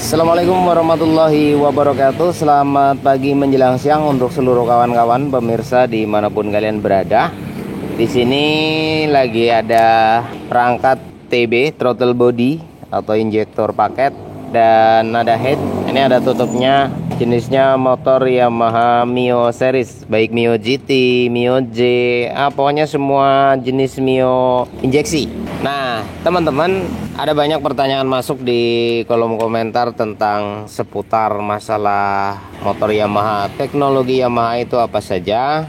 Assalamualaikum warahmatullahi wabarakatuh. Selamat pagi menjelang siang untuk seluruh kawan-kawan pemirsa dimanapun kalian berada. Di sini lagi ada perangkat TB throttle body atau injektor paket dan ada head. Ini ada tutupnya. Jenisnya motor Yamaha Mio series, baik Mio GT, Mio J, pokoknya semua jenis Mio injeksi. Nah, teman-teman, ada banyak pertanyaan masuk di kolom komentar tentang seputar masalah motor Yamaha. Teknologi Yamaha itu apa saja?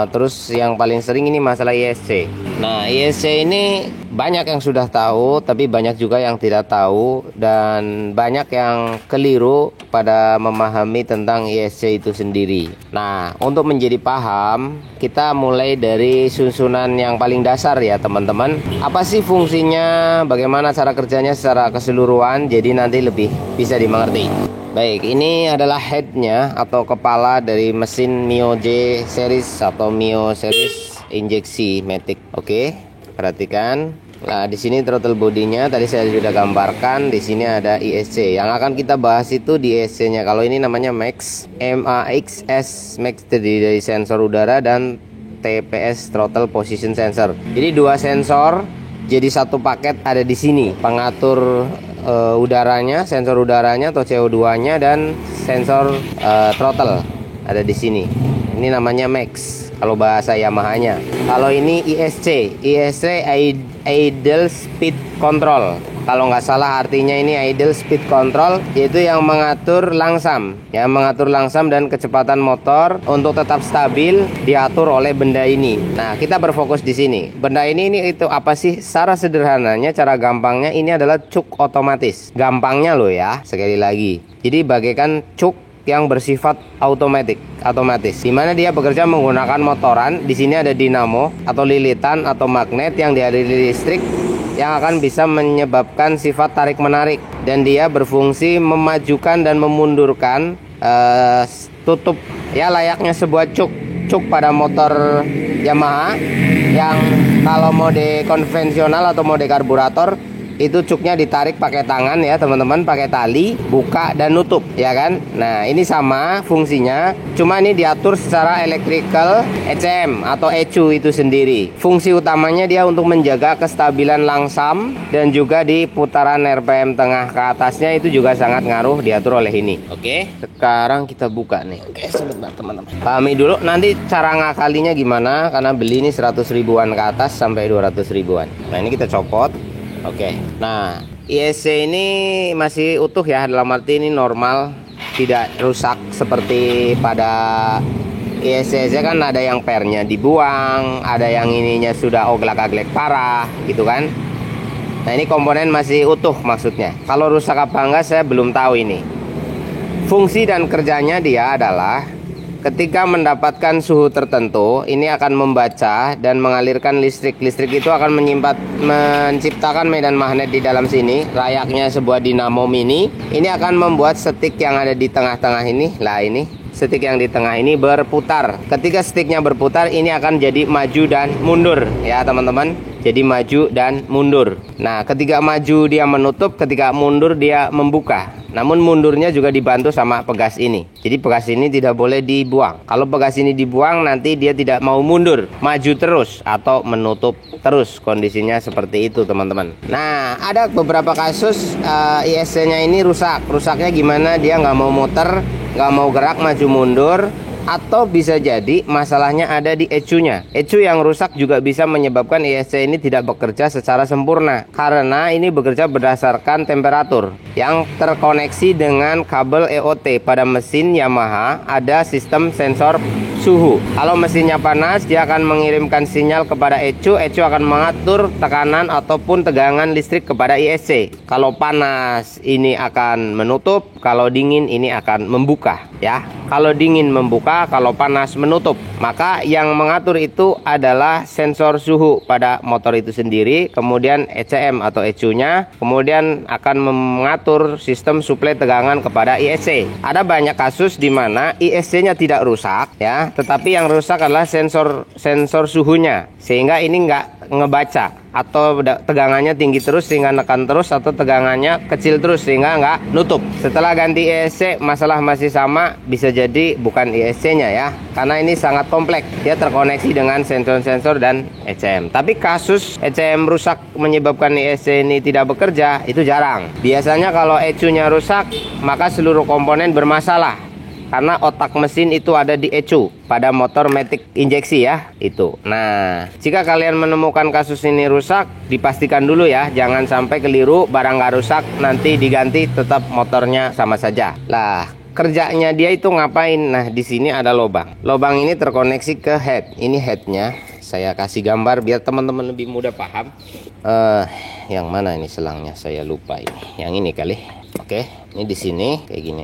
Terus yang paling sering ini masalah ISC. Nah, ISC ini banyak yang sudah tahu, tapi banyak juga yang tidak tahu, dan banyak yang keliru pada memahami tentang ISC itu sendiri. Nah, untuk menjadi paham, kita mulai dari susunan yang paling dasar ya teman-teman. Apa sih fungsinya, bagaimana cara kerjanya secara keseluruhan, jadi nanti lebih bisa dimengerti. Baik, ini adalah headnya atau kepala dari mesin Mio J series atau Mio series injeksi matic. Oke, perhatikan. Nah, di sini throttle bodinya tadi saya sudah gambarkan. Di sini ada ISC. Yang akan kita bahas itu di ISC-nya. Kalau ini namanya MAX, MAXS, MAX terdiri dari sensor udara dan TPS throttle position sensor. Jadi dua sensor jadi satu paket ada di sini. Pengatur udaranya, sensor udaranya atau CO2-nya dan sensor throttle ada di sini. Ini namanya MAX kalau bahasa Yamaha-nya. Kalau ini ISC, idle speed control. Kalau nggak salah artinya ini idle speed control, yaitu yang mengatur langsam, ya, mengatur langsam dan kecepatan motor untuk tetap stabil diatur oleh benda ini. Nah, kita berfokus di sini. Benda ini itu apa sih? Secara sederhananya, cara gampangnya ini adalah cuk otomatis. Gampangnya loh ya, sekali lagi. Jadi bagaikan cuk yang bersifat otomatis, di mana dia bekerja menggunakan motoran. Di sini ada dinamo atau lilitan atau magnet yang dialiri listrik yang akan bisa menyebabkan sifat tarik menarik, dan dia berfungsi memajukan dan memundurkan tutup, ya, layaknya sebuah cuk pada motor Yamaha yang kalau mode konvensional atau mode karburator itu cuknya ditarik pakai tangan ya teman-teman, pakai tali, buka dan nutup, ya kan. Nah, ini sama fungsinya, cuma ini diatur secara electrical ECM atau ECU itu sendiri. Fungsi utamanya dia untuk menjaga kestabilan langsam, dan juga di putaran RPM tengah ke atasnya itu juga sangat ngaruh, diatur oleh ini. Oke, sekarang kita buka nih. Oke, sebentar teman-teman, pahami dulu nanti cara ngakalinya gimana, karena beli ini 100 ribuan ke atas sampai 200 ribuan. Nah, ini kita copot. Oke, nah ISC ini masih utuh ya, dalam arti ini normal, tidak rusak seperti pada ISC kan ada yang pernya dibuang, ada yang ininya sudah oglak-aglek parah gitu kan. Nah, ini komponen masih utuh maksudnya. Kalau rusak apa enggak saya belum tahu ini. Fungsi dan kerjanya dia adalah ketika mendapatkan suhu tertentu, ini akan membaca dan mengalirkan listrik. Listrik itu akan menciptakan medan magnet di dalam sini, layaknya sebuah dinamo mini. Ini akan membuat setik yang ada di tengah-tengah ini. Lah, ini setik yang di tengah ini berputar. Ketika setiknya berputar, ini akan jadi maju dan mundur ya teman-teman. Jadi maju dan mundur. Nah, ketika maju dia menutup, ketika mundur dia membuka. Namun mundurnya juga dibantu sama pegas ini. Jadi pegas ini tidak boleh dibuang. Kalau pegas ini dibuang, nanti dia tidak mau mundur, maju terus atau menutup terus. Kondisinya seperti itu teman-teman. Nah, ada beberapa kasus ISC-nya ini rusak. Rusaknya gimana? Dia nggak mau muter, nggak mau gerak maju mundur. Atau bisa jadi masalahnya ada di ECU-nya. ECU yang rusak juga bisa menyebabkan ISC ini tidak bekerja secara sempurna, karena ini bekerja berdasarkan temperatur yang terkoneksi dengan kabel EOT. Pada mesin Yamaha ada sistem sensor suhu. Kalau mesinnya panas, dia akan mengirimkan sinyal kepada ECU. ECU akan mengatur tekanan ataupun tegangan listrik kepada ISC. Kalau panas ini akan menutup, kalau dingin ini akan membuka ya. Kalau dingin membuka, kalau panas menutup. Maka yang mengatur itu adalah sensor suhu pada motor itu sendiri, kemudian ECM atau ECU-nya, kemudian akan mengatur sistem suplai tegangan kepada ISC. Ada banyak kasus di mana ISC-nya tidak rusak ya, tetapi yang rusak adalah sensor suhunya, sehingga ini nggak ngebaca, atau tegangannya tinggi terus sehingga nekan terus, atau tegangannya kecil terus sehingga nggak nutup. Setelah ganti ESC masalah masih sama, bisa jadi bukan ESC-nya ya, karena ini sangat kompleks, dia terkoneksi dengan sensor-sensor dan ECM. Tapi kasus ECM rusak menyebabkan ESC ini tidak bekerja itu jarang. Biasanya kalau ECU-nya rusak maka seluruh komponen bermasalah, karena otak mesin itu ada di ECU pada motor matic injeksi ya itu. Nah, jika kalian menemukan kasus ini rusak, dipastikan dulu ya, jangan sampai keliru barang nggak rusak nanti diganti tetap motornya sama saja. Lah, kerjanya dia itu ngapain? Nah, di sini ada lubang. Lubang ini terkoneksi ke head. Ini headnya. Saya kasih gambar biar teman-teman lebih mudah paham. Yang mana ini selangnya? Saya lupa ini. Yang ini kali. Oke, ini di sini kayak gini,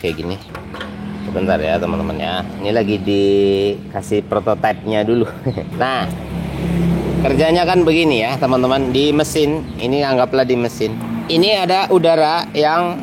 kayak gini. Sebentar ya teman-teman ya. Ini lagi dikasih prototipenya dulu. Nah, kerjanya kan begini ya teman-teman. Di mesin ini, anggaplah di mesin ini ada udara yang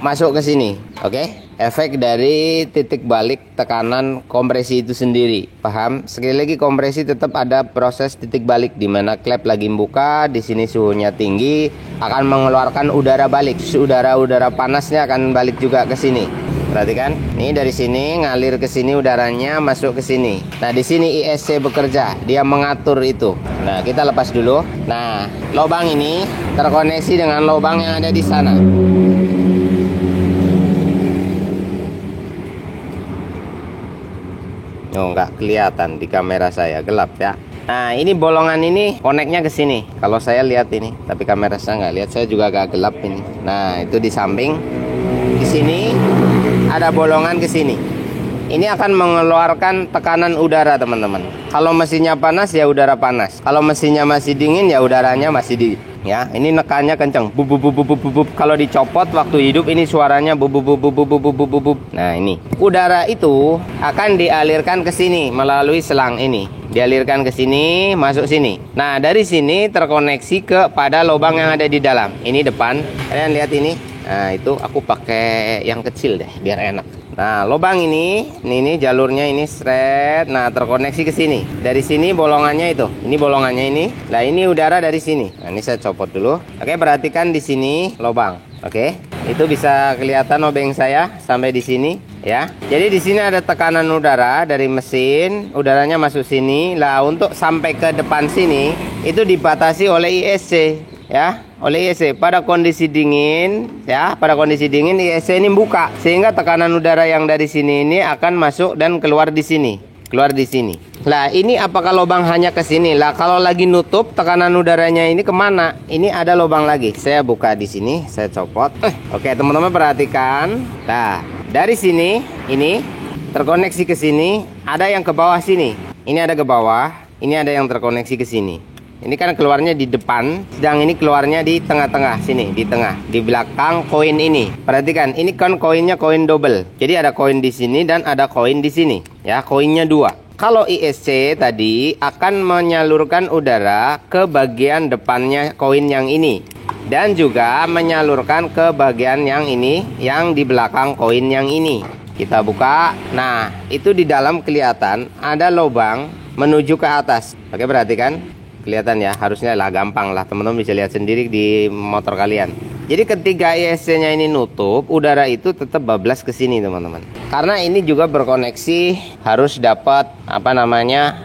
masuk ke sini. Oke, efek dari titik balik tekanan kompresi itu sendiri. Paham? Sekali lagi, kompresi tetap ada proses titik balik di mana klep lagi buka, di sini suhunya tinggi, akan mengeluarkan udara balik. Udara panasnya akan balik juga ke sini. Perhatikan, ini dari sini ngalir ke sini, udaranya masuk ke sini. Nah, di sini ISC bekerja, dia mengatur itu. Nah, kita lepas dulu. Nah, lubang ini terkoneksi dengan lubang yang ada di sana. Oh, nggak kelihatan di kamera saya, gelap ya. Nah, ini bolongan ini koneknya ke sini. Kalau saya lihat ini, tapi kamera saya nggak lihat, saya juga agak gelap ini. Nah, itu di samping. Di sini ada bolongan ke sini. Ini akan mengeluarkan tekanan udara, teman-teman. Kalau mesinnya panas ya udara panas. Kalau mesinnya masih dingin ya udaranya masih dingin. Ya, ini nekannya kencang. Bub bub bub bub bub. Kalau dicopot waktu hidup ini suaranya bub bub bub bub bub bub bub. Nah, ini. Udara itu akan dialirkan ke sini melalui selang ini. Dialirkan ke sini, masuk sini. Nah, dari sini terkoneksi kepada lubang yang ada di dalam. Ini depan. Kalian lihat ini. Nah, itu aku pakai yang kecil deh biar enak. Nah, lubang ini jalurnya ini seret. Nah, terkoneksi ke sini. Dari sini bolongannya itu. Ini bolongannya ini. Nah, ini udara dari sini. Nah, ini saya copot dulu. Oke, perhatikan di sini lubang. Oke. Itu bisa kelihatan obeng saya sampai di sini ya. Jadi di sini ada tekanan udara dari mesin, udaranya masuk sini. Lah, untuk sampai ke depan sini itu dibatasi oleh ISC ya. Oleh ISC pada kondisi dingin ya, pada kondisi dingin ISC ini buka sehingga tekanan udara yang dari sini ini akan masuk dan keluar di sini, keluar di sini. Lah, ini apakah lubang hanya ke sini? Lah, kalau lagi nutup tekanan udaranya ini kemana? Ini ada lubang lagi. Saya buka di sini, saya copot. Oke, teman-teman perhatikan. Nah, dari sini ini terkoneksi ke sini, ada yang ke bawah sini. Ini ada ke bawah, ini ada yang terkoneksi ke sini. Ini kan keluarnya di depan, sedang ini keluarnya di tengah-tengah sini, di tengah, di belakang koin ini. Perhatikan, ini kan koinnya koin double. Jadi ada koin di sini dan ada koin di sini. Ya, koinnya dua. Kalau ISC tadi akan menyalurkan udara ke bagian depannya koin yang ini, dan juga menyalurkan ke bagian yang ini, yang di belakang koin yang ini. Kita buka. Nah, itu di dalam kelihatan ada lubang menuju ke atas. Oke, perhatikan. Kelihatan ya, harusnya lah gampang lah, teman-teman bisa lihat sendiri di motor kalian. Jadi ketika ISC-nya ini nutup, udara itu tetap bablas ke sini, teman-teman. Karena ini juga berkoneksi, harus dapat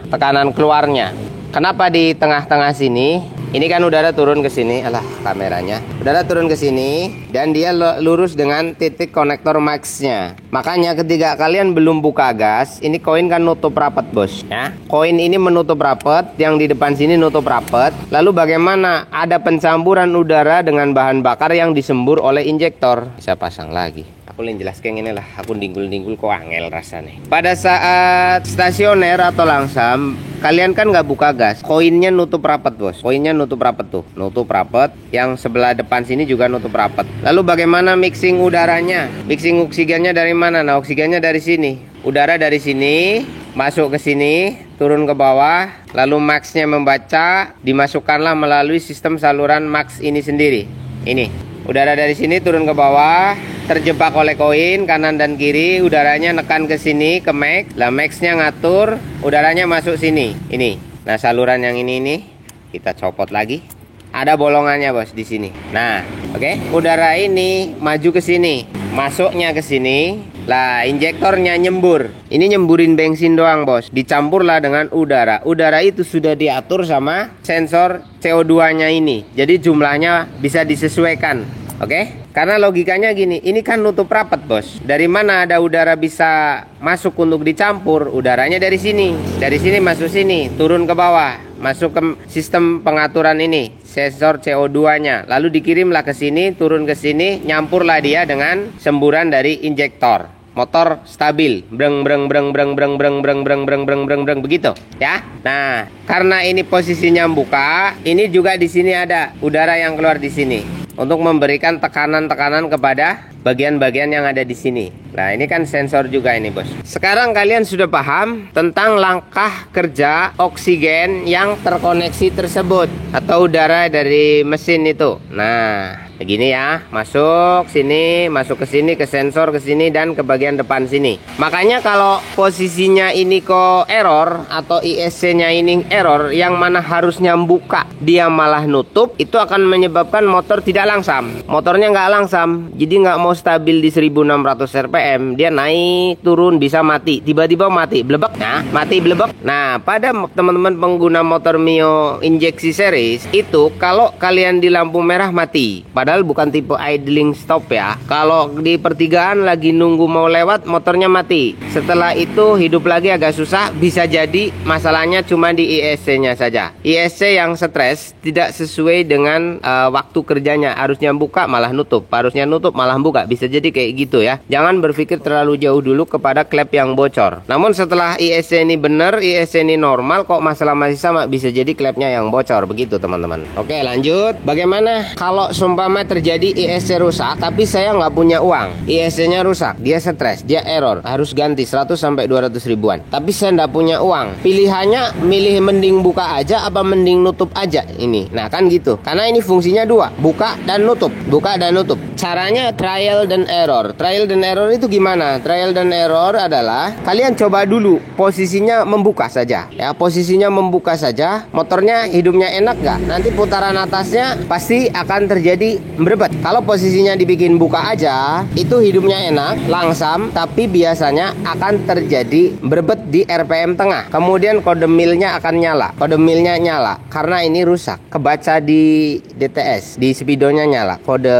tekanan keluarnya. Kenapa di tengah-tengah sini? Ini kan udara turun ke sini, alah kameranya. Udara turun ke sini dan dia lurus dengan titik konektor max-nya. Makanya ketika kalian belum buka gas, ini koin kan nutup rapat, bos. Ya, koin ini menutup rapat, yang di depan sini nutup rapat. Lalu bagaimana? Ada pencampuran udara dengan bahan bakar yang disembur oleh injektor. Saya pasang lagi. Aku jelaskan ini lah, aku dinggul-dinggul kok angel rasanya. Pada saat stasioner atau langsam, kalian kan nggak buka gas, koinnya nutup rapat, bos. Koinnya nutup rapat tuh, nutup rapat. Yang sebelah depan sini juga nutup rapat. Lalu bagaimana mixing udaranya? Mixing oksigennya dari mana? Nah, oksigennya dari sini. Udara dari sini masuk ke sini, turun ke bawah, lalu maxnya membaca, dimasukkanlah melalui sistem saluran max ini sendiri. Ini. Udara dari sini turun ke bawah, terjebak oleh koin kanan dan kiri, udaranya nekan ke sini ke max. Lah maxnya ngatur, udaranya masuk sini. Ini. Nah, saluran yang ini kita copot lagi. Ada bolongannya, Bos, di sini. Nah, oke. Udara ini maju ke sini, masuknya ke sini. Lah, injektornya nyembur. Ini nyemburin bensin doang, Bos. Dicampurlah dengan udara. Udara itu sudah diatur sama sensor CO2-nya ini. Jadi jumlahnya bisa disesuaikan. Oke? Karena logikanya gini, ini kan nutup rapat, Bos. Dari mana ada udara bisa masuk untuk dicampur? Udaranya dari sini. Dari sini masuk sini, turun ke bawah, masuk ke sistem pengaturan ini, sensor CO2-nya. Lalu dikirimlah ke sini, turun ke sini, nyampurlah dia dengan semburan dari injektor. Motor stabil, breng breng breng breng breng breng breng breng breng breng breng breng begitu, ya. Nah, karena ini posisinya buka, ini juga di sini ada udara yang keluar di sini untuk memberikan tekanan-tekanan kepada bagian-bagian yang ada di sini. Nah, ini kan sensor juga ini, Bos. Sekarang kalian sudah paham tentang langkah kerja oksigen yang terkoneksi tersebut atau udara dari mesin itu. Nah, begini ya, masuk sini, masuk ke sini, ke sensor ke sini dan ke bagian depan sini. Makanya kalau posisinya ini kok error atau ISC-nya ini error, yang mana harusnya buka dia malah nutup, itu akan menyebabkan motor tidak langsam. Motornya nggak langsam, jadi nggak mau stabil di 1600 rpm, dia naik turun bisa mati, tiba-tiba mati blebek. Nah, mati blebek. Nah, pada teman-teman pengguna motor Mio injeksi series itu, kalau kalian di lampu merah mati, padahal bukan tipe idling stop ya. Kalau di pertigaan lagi nunggu mau lewat, motornya mati. Setelah itu hidup lagi agak susah, bisa jadi masalahnya cuma di ISC-nya saja. ISC yang stres tidak sesuai dengan waktu kerjanya, harusnya buka malah nutup, harusnya nutup malah buka. Bisa jadi kayak gitu ya. Jangan berpikir terlalu jauh dulu kepada klep yang bocor. Namun setelah ISC ini benar, ISC ini normal, kok masalah masih sama, bisa jadi klepnya yang bocor. Begitu teman-teman. Oke, lanjut. Bagaimana kalau seumpama terjadi ISC rusak tapi saya nggak punya uang? ISC-nya rusak, dia stres, dia error, harus ganti 100 sampai 200 ribuan. Tapi saya nggak punya uang. Pilihannya milih mending buka aja apa mending nutup aja ini. Nah, kan gitu. Karena ini fungsinya dua, buka dan nutup. Buka dan nutup. Caranya trial dan error. Trial dan error itu gimana? Trial dan error adalah kalian coba dulu posisinya membuka saja. Ya, posisinya membuka saja. Motornya hidupnya enak nggak? Nanti putaran atasnya pasti akan terjadi berebet. Kalau posisinya dibikin buka aja, itu hidupnya enak, langsam, tapi biasanya akan terjadi berebet di RPM tengah. Kemudian kode milnya akan nyala. Kode milnya nyala karena ini rusak. Kebaca di DTS, di speedonya nyala. Kode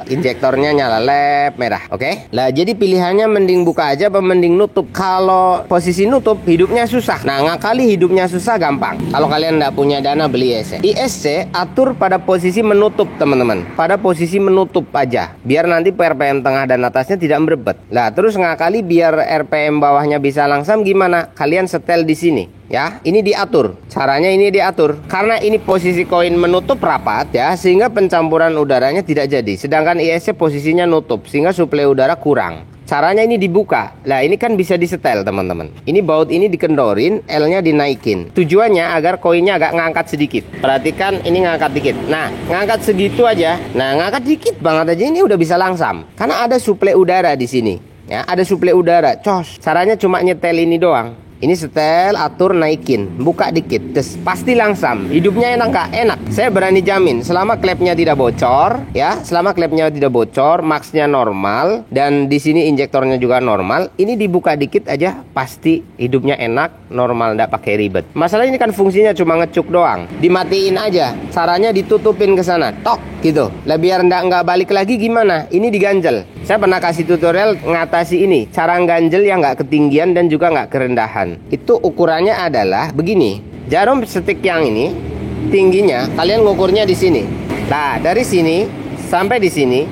injektornya nyala, led merah. Oke? Lah, jadi pilihannya mending buka aja apa mending nutup. Kalau posisi nutup hidupnya susah. Nah, ngakali hidupnya susah gampang. Kalau kalian nggak punya dana beli ISC. ISC atur pada posisi menutup, teman-teman. Pada posisi menutup aja. Biar nanti RPM tengah dan atasnya tidak merebet. Lah, terus ngakali biar RPM bawahnya bisa langsam gimana? Kalian setel di sini. Ya, ini diatur. Caranya ini diatur. Karena ini posisi koin menutup rapat ya, sehingga pencampuran udaranya tidak jadi. Sedangkan ISC posisinya nutup, sehingga suplai udara kurang. Caranya ini dibuka. Nah, ini kan bisa disetel, teman-teman. Ini baut ini dikendorin, L-nya dinaikin. Tujuannya agar koinnya agak ngangkat sedikit. Perhatikan, ini ngangkat dikit. Nah, ngangkat segitu aja. Nah, ngangkat dikit banget aja ini udah bisa langsam. Karena ada suplai udara di sini. Ya, ada suplai udara. Cos. Caranya cuma nyetel ini doang. Ini setel, atur, naikin, buka dikit, terus pasti langsam. Hidupnya enak nggak? Enak. Saya berani jamin, selama klepnya tidak bocor, ya, selama klepnya tidak bocor, maxnya normal, dan di sini injektornya juga normal. Ini dibuka dikit aja, pasti hidupnya enak, normal, nggak pakai ribet. Masalah ini kan fungsinya cuma ngecuk doang, dimatiin aja. Caranya ditutupin ke sana, tok, gitu. Lah biar nggak balik lagi gimana? Ini diganjel. Saya pernah kasih tutorial ngatasi ini, cara ganjel yang nggak ketinggian dan juga nggak kerendahan. Itu ukurannya adalah begini. Jarum stik yang ini tingginya kalian ngukurnya di sini. Nah, dari sini sampai di sini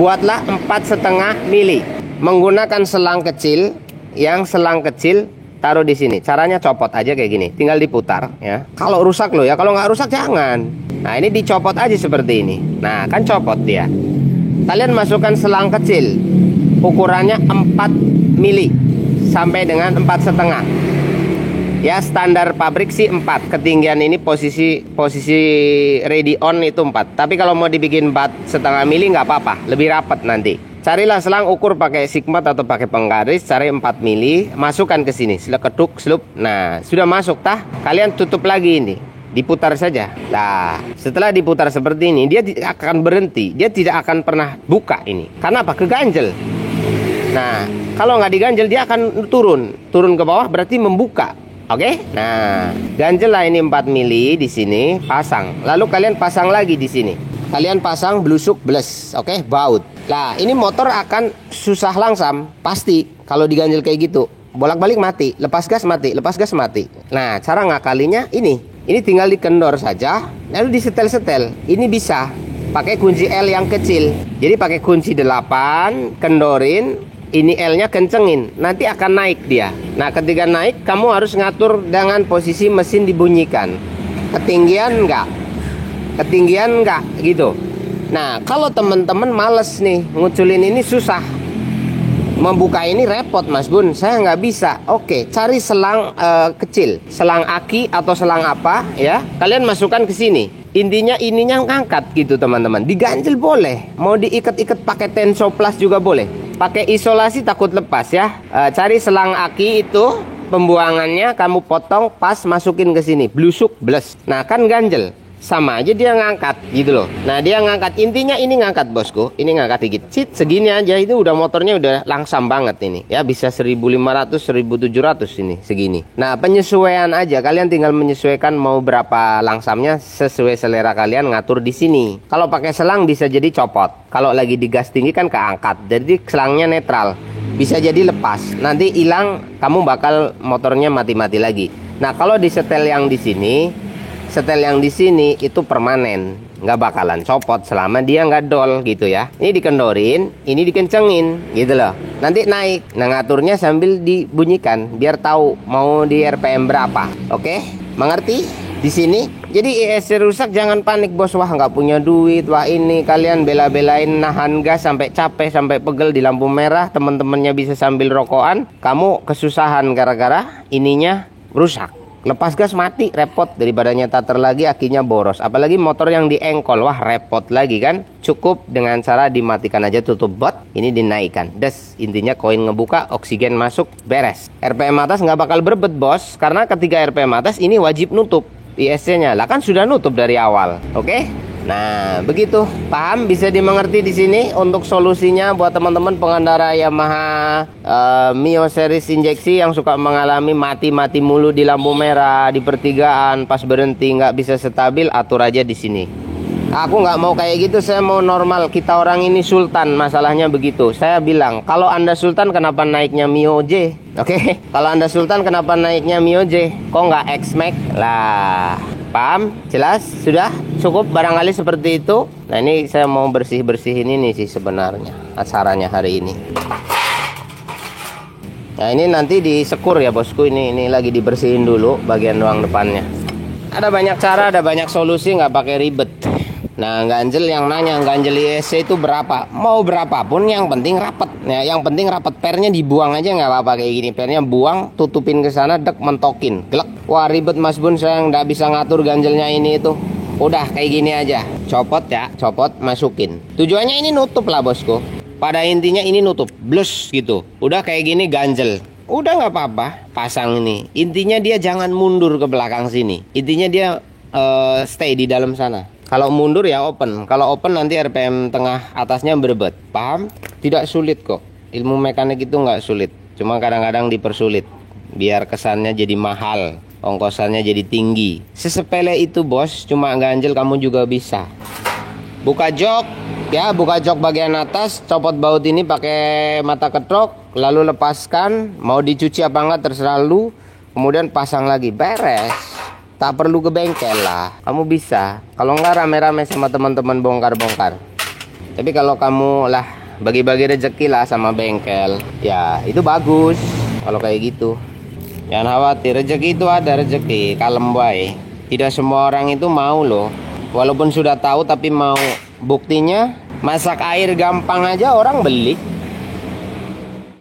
buatlah 4,5 mili menggunakan selang kecil. Yang selang kecil taruh di sini. Caranya copot aja kayak gini, tinggal diputar ya. Kalau rusak loh ya, kalau nggak rusak jangan. Nah, ini dicopot aja seperti ini. Nah, kan copot dia. Kalian masukkan selang kecil, ukurannya 4 mili sampai dengan 4,5. Ya standar pabrik sih 4. Ketinggian ini posisi ready on itu 4. Tapi kalau mau dibikin 4,5 mili nggak apa-apa, lebih rapat nanti. Carilah selang ukur pakai sigmat atau pakai penggaris, cari 4 mili, masukkan ke sini, ketuk, slup. Nah, sudah masuk tah? Kalian tutup lagi ini. Diputar saja. Nah, setelah diputar seperti ini, dia akan berhenti. Dia tidak akan pernah buka ini. Karena apa? Keganjel. Nah, kalau nggak diganjel dia akan turun ke bawah, berarti membuka. Oke? Nah, ganjel lah ini 4 mili di sini, pasang. Lalu kalian pasang lagi di sini. Kalian pasang blusuk bles, oke? Baut. Nah, ini motor akan susah langsam, pasti kalau diganjel kayak gitu. Bolak-balik mati, lepas gas mati, lepas gas mati. Nah, cara ngakalinya ini. Ini tinggal dikendor saja, lalu disetel-setel. Ini bisa pakai kunci L yang kecil. Jadi pakai kunci 8, kendorin, ini L-nya kencengin. Nanti akan naik dia. Nah, ketika naik, kamu harus ngatur dengan posisi mesin dibunyikan. Ketinggian enggak? Ketinggian enggak? Gitu. Nah, kalau teman-teman males nih, nguculin ini susah. Membuka ini repot Mas Bun, saya nggak bisa. Oke, cari selang kecil, selang aki atau selang apa ya. Kalian masukkan ke sini. Intinya ininya ngangkat gitu teman-teman. Diganjel boleh, mau diikat-ikat pakai tenso plus juga boleh. Pakai isolasi takut lepas ya. Cari selang aki itu, pembuangannya kamu potong pas masukin ke sini, blusuk bles. Nah kan ganjel. Sama aja dia ngangkat gitu loh. Nah dia ngangkat, intinya ini ngangkat bosku. Ini ngangkat dikit, cit segini aja. Itu udah motornya udah langsam banget ini. Ya bisa 1500, 1700 ini segini. Nah penyesuaian aja, kalian tinggal menyesuaikan mau berapa langsamnya sesuai selera kalian, ngatur di sini. Kalau pakai selang bisa jadi copot. Kalau lagi digas tinggi kan keangkat. Jadi selangnya netral. Bisa jadi lepas. Nanti hilang, kamu bakal motornya mati-mati lagi. Nah kalau disetel yang di sini, setel yang di sini itu permanen, nggak bakalan copot selama dia nggak dol gitu ya. Ini dikendorin, ini dikencengin gitu loh. Nanti naik. Nah ngaturnya sambil dibunyikan biar tahu mau di RPM berapa. Oke, mengerti? Di sini. Jadi ESC rusak jangan panik bos. Wah nggak punya duit. Wah ini kalian bela-belain nahan gas sampai capek sampai pegel di lampu merah. Temen-temennya bisa sambil rokokan. Kamu kesusahan gara-gara ininya rusak. Lepas gas mati, repot. Daripada nyetar lagi akinya boros. Apalagi motor yang diengkol, wah repot lagi kan. Cukup dengan cara dimatikan aja, tutup bot, ini dinaikkan. Des, intinya koin ngebuka, oksigen masuk, beres. RPM atas nggak bakal berbet bos. Karena ketika RPM atas ini wajib nutup ISC-nya. Lah kan sudah nutup dari awal. Oke? Nah, begitu. Paham? Bisa dimengerti di sini untuk solusinya buat teman-teman pengendara Yamaha Mio series injeksi yang suka mengalami mati-mati mulu di lampu merah, di pertigaan, pas berhenti nggak bisa stabil, atur aja di sini. Aku nggak mau kayak gitu, saya mau normal. Kita orang ini sultan, masalahnya begitu. Saya bilang, kalau Anda sultan kenapa naiknya Mio J? Oke? Kalau Anda sultan kenapa naiknya Mio J? Kok nggak X-Max? Lah, paham? Jelas? Sudah? Cukup barangkali seperti itu. Nah ini saya mau bersih-bersihin ini sih sebenarnya acaranya hari ini. Nah ini nanti disekur ya bosku. Ini lagi dibersihin dulu bagian ruang depannya. Ada banyak cara, ada banyak solusi, nggak pakai ribet. Nah ganjel yang nanya, ganjel ISC itu berapa? Mau berapapun yang penting rapat. Ya, yang penting rapat, pernya dibuang aja nggak apa-apa kayak gini. Pernya buang, tutupin ke sana, dek mentokin, glek. Wah ribet Mas Bun, saya nggak bisa ngatur ganjelnya ini itu. Udah kayak gini aja, copot ya, copot, masukin. Tujuannya ini nutup lah bosku. Pada intinya ini nutup, blus gitu. Udah kayak gini ganjel. Udah nggak apa-apa, pasang ini. Intinya dia jangan mundur ke belakang sini. Intinya dia stay di dalam sana. Kalau mundur ya open. Kalau open nanti RPM tengah atasnya berbet. Paham? Tidak sulit kok. Ilmu mekanik itu nggak sulit. Cuma kadang-kadang dipersulit. Biar kesannya jadi mahal. Ongkosannya jadi tinggi. Sesepele itu bos. Cuma ganjel kamu juga bisa. Buka jok. Ya buka jok bagian atas. Copot baut ini pakai mata ketrok. Lalu lepaskan. Mau dicuci apa enggak terserah lu. Kemudian pasang lagi. Beres. Tak perlu ke bengkel lah. Kamu bisa. Kalau enggak rame-rame sama teman-teman bongkar-bongkar. Tapi kalau kamu lah bagi-bagi rezeki lah sama bengkel. Ya itu bagus. Kalau kayak gitu. Jangan khawatir. Rezeki itu ada rezeki. Kalem baik. Tidak semua orang itu mau loh. Walaupun sudah tahu tapi mau. Buktinya masak air gampang aja orang beli.